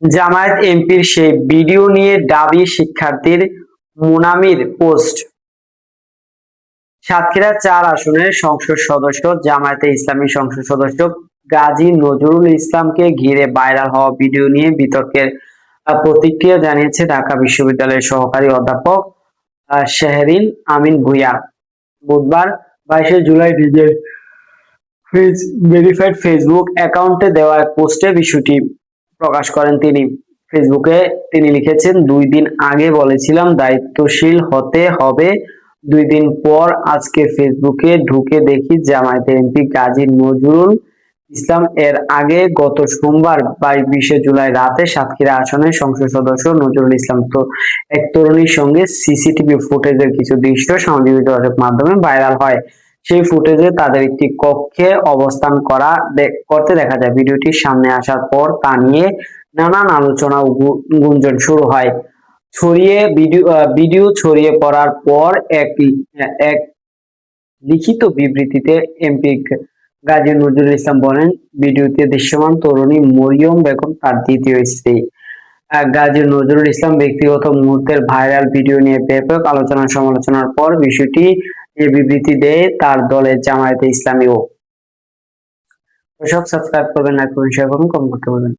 জামায়াত এমপির সেই ভিডিও নিয়ে দাবি শিক্ষার্থীর মুনামির পোস্ট। সাতক্ষীরা-৪ আসনের সংসদ সদস্য, জামায়াতে ইসলামী সংসদ সদস্য গাজী নজরুল ইসলামকে ঘিরে ভাইরাল হওয়া ভিডিও নিয়ে বিতর্কের প্রতিক্রিয়া জানিয়েছে ঢাকা বিশ্ববিদ্যালয়ের সহকারী অধ্যাপক শেহরিন আমিন ভূঁইয়া। বুধবার 22শে জুলাই নিজের ভেরিফাইড ফেসবুক অ্যাকাউন্টে দেওয়া এক পোস্টে বিষয়টি প্রকাশ করেন তিনি। ফেসবুকে তিনি লিখেছেন, 2 দিন আগে বলেছিলাম দায়িত্বশীল হতে হবে, 2 দিন পর আজকে ফেসবুকে ঢুকে দেখি জামায়াতের এমপি গাজী নজরুল ইসলাম এর আগে গত সোমবার 20শে জুলাই রাতে সাতক্ষীরা আসনের সংসদ সদস্য নজরুল ইসলাম তো এক তরুণীর সঙ্গে সিসিটিভি ফুটেজের কিছু দৃশ্য সামাজিক যোগাযোগ মাধ্যমে ভাইরাল হয়। সেই ফুটেজে তাদের একটি কক্ষে অবস্থান করতে দেখা যায়। ভিডিওটি সামনে আসার পর তা নিয়ে নানান আলোচনা ও গুঞ্জন শুরু হয়। ভিডিও ছড়িয়ে পড়ার পর এক লিখিত বিবৃতিতে এমপি গাজী নজরুল ইসলাম বলেন, ভিডিওতে দৃশ্যমান তরুণী মরিয়ম বেগম তার দ্বিতীয় স্ত্রী। গাজী নজরুল ইসলাম ব্যক্তিগত মুহূর্তের ভাইরাল ভিডিও নিয়ে ব্যাপক আলোচনা সমালোচনার পর বিষয়টি বিবৃতি দেয় তার দলের জামায়াতে ইসলামীও। দর্শক, সাবস্ক্রাইব করবেন, লাইক করবেন, শেয়ার করবেন, কমেন্ট করতে বলবেন।